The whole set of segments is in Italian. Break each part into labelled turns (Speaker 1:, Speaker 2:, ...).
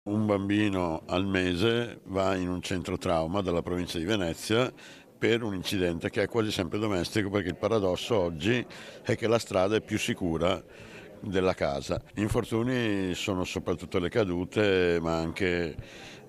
Speaker 1: Un bambino al mese va in un centro trauma della provincia di Venezia per un incidente che è quasi sempre domestico, perché il paradosso oggi è che la strada è più sicura della casa. Gli infortuni sono soprattutto le cadute, ma anche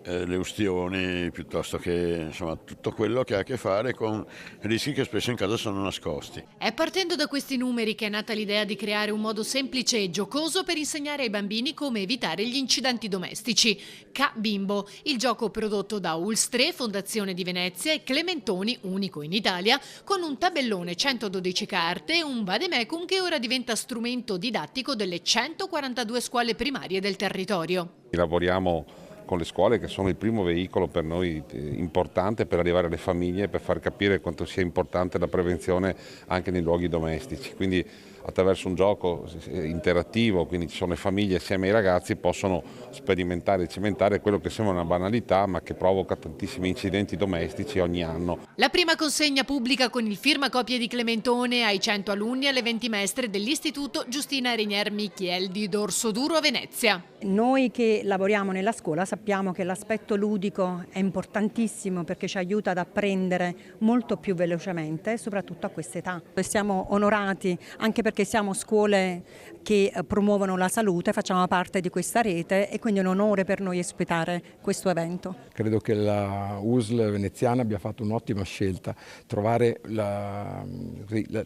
Speaker 1: le ustioni, piuttosto che insomma tutto quello che ha a che fare con rischi che spesso in casa sono nascosti.
Speaker 2: È partendo da questi numeri che è nata l'idea di creare un modo semplice e giocoso per insegnare ai bambini come evitare gli incidenti domestici. K-Bimbo, il gioco prodotto da Ulstre, Fondazione di Venezia e Clementoni, unico in Italia, con un tabellone 112 carte e un vademecum che ora diventa strumento didattico delle 142 scuole primarie del territorio.
Speaker 3: Lavoriamo con le scuole, che sono il primo veicolo per noi importante per arrivare alle famiglie, per far capire quanto sia importante la prevenzione anche nei luoghi domestici. Quindi attraverso un gioco interattivo, quindi ci sono le famiglie assieme ai ragazzi, possono sperimentare e cimentare quello che sembra una banalità ma che provoca tantissimi incidenti domestici ogni anno.
Speaker 2: La prima consegna pubblica con il firmacopie di Clementone ai 100 alunni e alle 20 maestre dell'Istituto Giustina Regnier Michiel di Dorsoduro a Venezia.
Speaker 4: Noi che lavoriamo nella scuola sappiamo che l'aspetto ludico è importantissimo perché ci aiuta ad apprendere molto più velocemente, soprattutto a quest'età. Siamo onorati anche perché siamo scuole che promuovono la salute, facciamo parte di questa rete e quindi è un onore per noi ospitare questo evento.
Speaker 5: Credo che la USL veneziana abbia fatto un'ottima scelta, trovare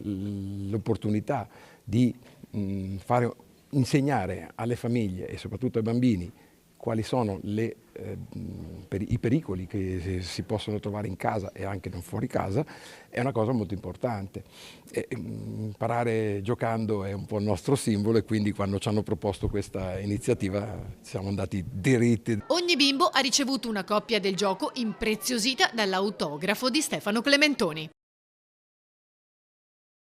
Speaker 5: l'opportunità di insegnare alle famiglie e soprattutto ai bambini quali sono i pericoli che si possono trovare in casa e anche non fuori casa, è una cosa molto importante. Imparare giocando è un po' il nostro simbolo e quindi quando ci hanno proposto questa iniziativa siamo andati diritti.
Speaker 2: Ogni bimbo ha ricevuto una copia del gioco impreziosita dall'autografo di Stefano Clementoni.